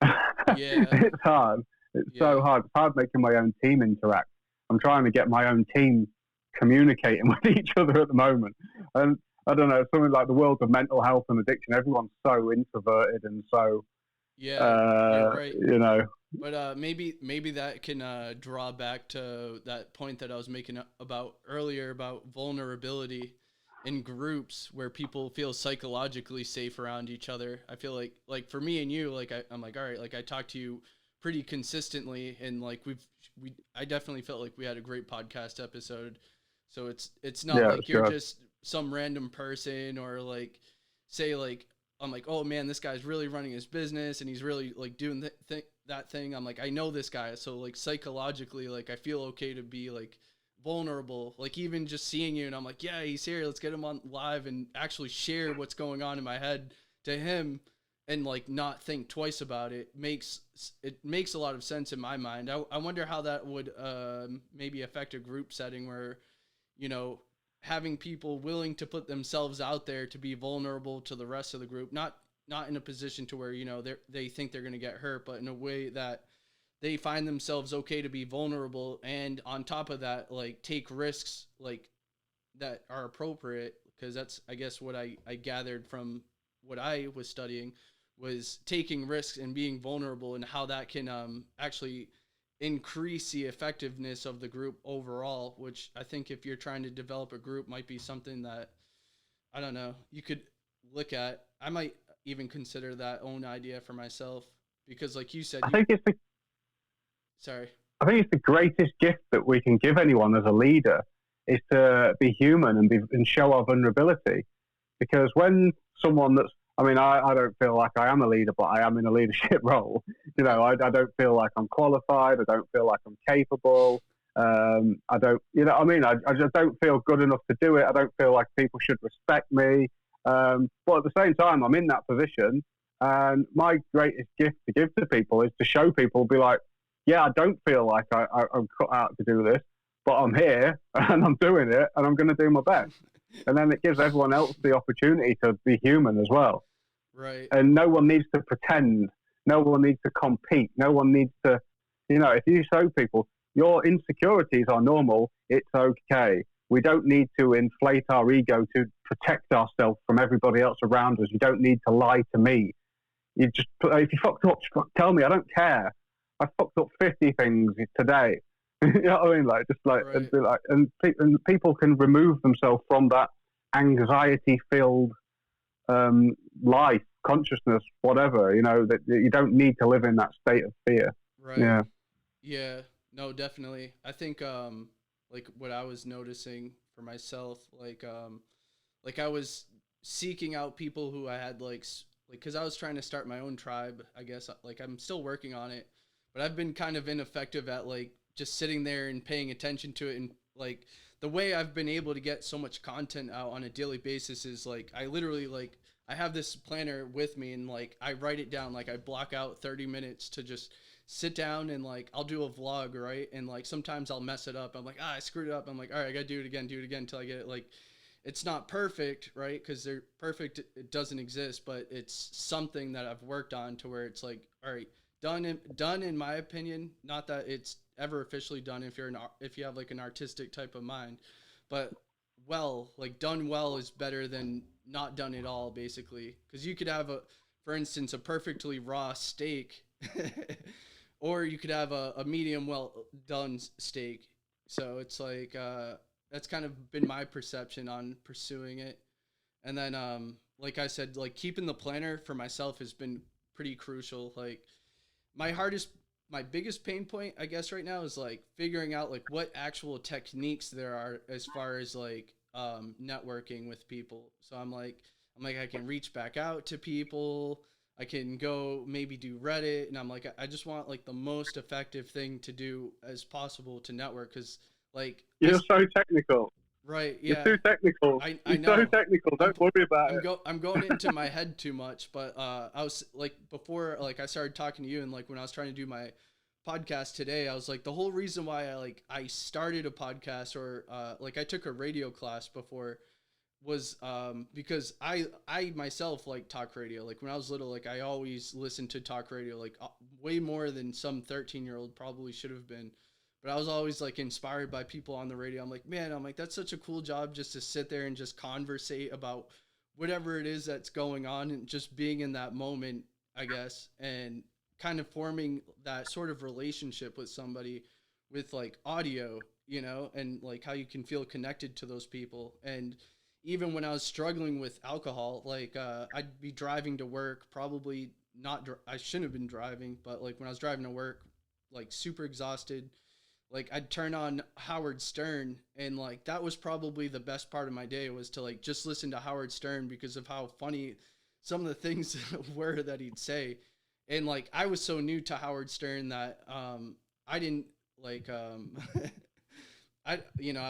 Yeah. It's hard. It's so hard. It's hard making my own team interact. I'm trying to get my own team communicating with each other at the moment. And I don't know, something like the world of mental health and addiction, everyone's so introverted and so, you're right. you know. But maybe that can draw back to that point that I was making about earlier about vulnerability in groups where people feel psychologically safe around each other. I feel like for me and you, like I'm like, all right, like I talk to you pretty consistently, and like I definitely felt like we had a great podcast episode. So it's not like you're just some random person, or like say like I'm like, oh man, this guy's really running his business and he's really like doing that thing. I'm like, I know this guy, so like psychologically, like I feel okay to be like vulnerable, like even just seeing you and I'm like, yeah, he's here, let's get him on live and actually share what's going on in my head to him, and like not think twice about it. Makes a lot of sense in my mind. I wonder how that would maybe affect a group setting where, you know, having people willing to put themselves out there to be vulnerable to the rest of the group, not in a position to where, you know, they think they're going to get hurt, but in a way that they find themselves okay to be vulnerable, and on top of that, like take risks like that are appropriate, because that's, I guess, what I gathered from what I was studying was taking risks and being vulnerable, and how that can actually increase the effectiveness of the group overall, which I think if you're trying to develop a group might be something that, I don't know, you could look at. I might even consider that own idea for myself because like you said, I you think it's the sorry. I think it's the greatest gift that we can give anyone as a leader is to be human and show our vulnerability. Because when someone that's, I mean, I don't feel like I am a leader, but I am in a leadership role. You know, I don't feel like I'm qualified. I don't feel like I'm capable. I don't, you know, I mean, I just don't feel good enough to do it. I don't feel like people should respect me. But at the same time, I'm in that position, and my greatest gift to give to people is to show people, be like, yeah, I don't feel like I'm cut out to do this, but I'm here and I'm doing it, and I'm going to do my best. And then it gives everyone else the opportunity to be human as well. Right. And no one needs to pretend. No one needs to compete. No one needs to, you know, if you show people your insecurities are normal, it's okay. We don't need to inflate our ego to protect ourselves from everybody else around us. You don't need to lie to me. You just, if you fucked up, tell me. I don't care. I fucked up 50 things today. You know what I mean? Like, just like, Right. and people can remove themselves from that anxiety-filled life, consciousness, whatever. You know that you don't need to live in that state of fear. Right. Yeah, Yeah. No, definitely. I think like what I was noticing for myself, like I was seeking out people who I had like cuz I was trying to start my own tribe, I guess. Like I'm still working on it, but I've been kind of ineffective at like just sitting there and paying attention to it. And like the way I've been able to get so much content out on a daily basis is like I literally like I have this planner with me and like I write it down. Like I block out 30 minutes to just sit down and like I'll do a vlog, right? And like sometimes I'll mess it up. I'm like, I screwed it up. I'm like, all right, I gotta do it again until I get it. Like it's not perfect, right? Because they're perfect, it doesn't exist, but it's something that I've worked on to where it's like, all right, done in my opinion. Not that it's ever officially done if you have like an artistic type of mind, but well, like done well is better than not done at all, basically. Because you could have for instance, a perfectly raw steak, or you could have a medium well done steak. So it's like that's kind of been my perception on pursuing it. And then like I said, like keeping the planner for myself has been pretty crucial. Like my hardest my biggest pain point I guess right now is like figuring out like what actual techniques there are as far as like networking with people. So I'm like I can reach back out to people. I can go maybe do Reddit, and I'm like I just want like the most effective thing to do as possible to network because like you're so technical. right, You're yeah, too technical. I You're so know. technical. I'm Don't worry about it. I'm going into my head too much, but I was like before like I started talking to you and like when I was trying to do my podcast today, I was like the whole reason why I started a podcast or like I took a radio class before was because I myself like talk radio. Like when I was little, like I always listened to talk radio like way more than some 13-year-old probably should have been. But I was always like inspired by people on the radio. I'm like, man, I'm like that's such a cool job just to sit there and just conversate about whatever it is that's going on and just being in that moment, I guess, and kind of forming that sort of relationship with somebody with like audio, and like how you can feel connected to those people. And even when I was struggling with alcohol, like I'd be driving to work, probably not. I shouldn't have been driving, but like when I was driving to work, like super exhausted, like I'd turn on Howard Stern, and like that was probably the best part of my day was to like just listen to Howard Stern because of how funny some of the things were that he'd say. And like I was so new to Howard Stern that I didn't like I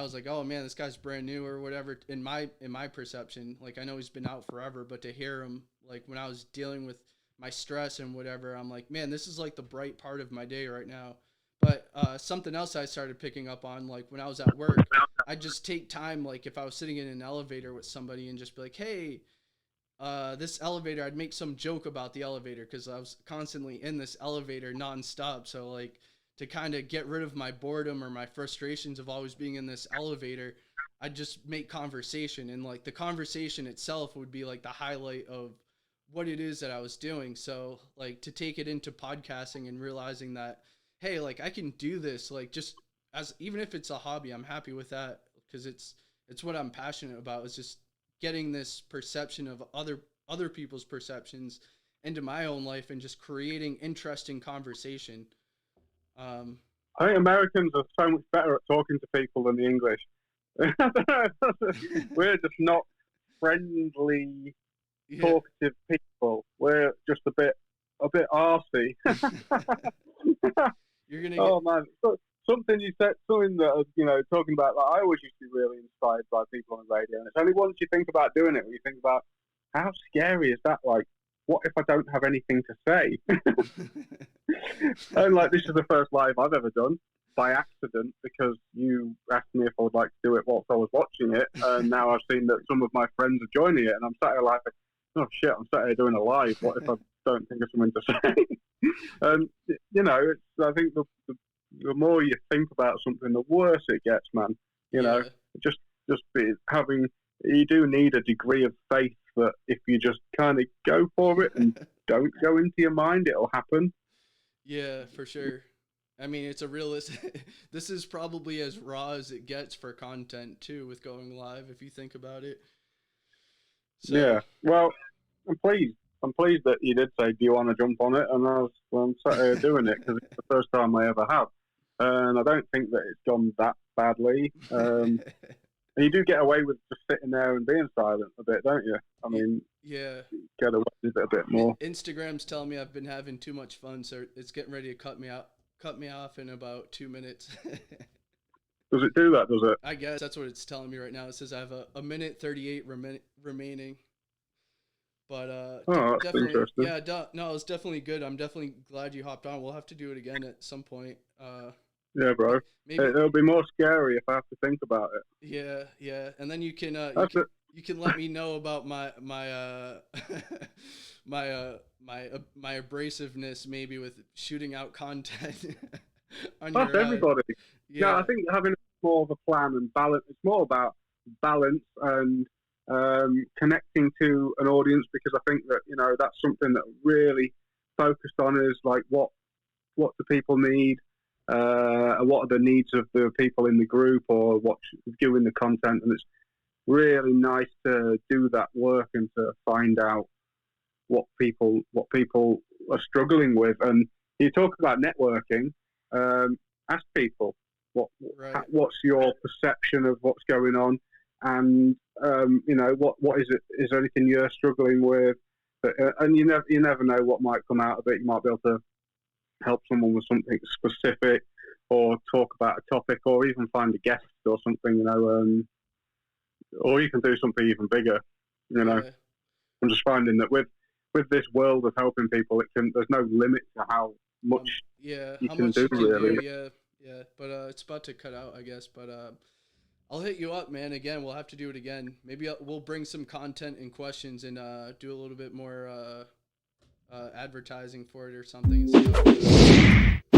was like, oh man, this guy's brand new or whatever in my perception. Like I know he's been out forever, but to hear him like when I was dealing with my stress and whatever, I'm like, man, this is like the bright part of my day right now. But something else I started picking up on, like when I was at work, I'd just take time, like if I was sitting in an elevator with somebody and just be like, hey, this elevator, I'd make some joke about the elevator because I was constantly in this elevator nonstop. So like to kind of get rid of my boredom or my frustrations of always being in this elevator, I'd just make conversation, and like the conversation itself would be like the highlight of what it is that I was doing. So like to take it into podcasting and realizing that, hey, like I can do this, like just as even if it's a hobby, I'm happy with that because it's what I'm passionate about. Is just getting this perception of other people's perceptions into my own life and just creating interesting conversation. Um, I think Americans are so much better at talking to people than the English. We're just not friendly, yeah, talkative people. We're just a bit arsey. you're gonna get Oh man, so, something you said, something that talking about. Like, I always used to be really inspired by people on the radio, and it's only once you think about doing it, when you think about how scary is that? Like, what if I don't have anything to say? And like, this is the first live I've ever done by accident because you asked me if I would like to do it whilst I was watching it, and now I've seen that some of my friends are joining it, and I'm sat here like, oh shit, I'm sat here doing a live. What if I don't think of something to say? And I think the more you think about something, the worse it gets, man. yeah. Just having, you do need a degree of faith that if you just kind of go for it and don't go into your mind, it'll happen. Yeah, for sure. I mean, it's a realistic. This is probably as raw as it gets for content too, with going live. If you think about it. So Yeah. Well, I'm pleased. I'm pleased that you did say, "Do you want to jump on it?" And I'm sat here doing it because it's the first time I ever have, and I don't think that it's gone that badly. And you do get away with just sitting there and being silent a bit, don't you? I mean, yeah. get away with it a bit more. Instagram's telling me I've been having too much fun, so it's getting ready to cut me off in about 2 minutes. Does it do that? Does it? I guess that's what it's telling me right now. It says I have a minute 38 remaining. But Oh, that's definitely, interesting. yeah, no, it's definitely good. I'm definitely glad you hopped on. We'll have to do it again at some point. Yeah, bro. Maybe, It'll be more scary if I have to think about it. yeah, and then you can That's it. you can let me know about my my abrasiveness maybe with shooting out content on That's your everybody. Yeah, yeah I think having more of a plan and balance. It's more about balance and connecting to an audience, because I think that that's something that really focused on is like what do people need, what are the needs of the people in the group or what doing the content, and it's really nice to do that work and to find out what people are struggling with. And you talk about networking. Ask people right what's your perception of what's going on, and what is it? Is there anything you're struggling with? And you never know what might come out of it. You might be able to help someone with something specific, or talk about a topic, or even find a guest or something. Or you can do something even bigger. yeah. I'm just finding that with this world of helping people, there's no limit to how much Yeah, you how can much do, you can really. do, yeah. But it's about to cut out, I guess. But I'll hit you up, man. Again, we'll have to do it again. Maybe we'll bring some content and questions and do a little bit more advertising for it or something. And see how it goes.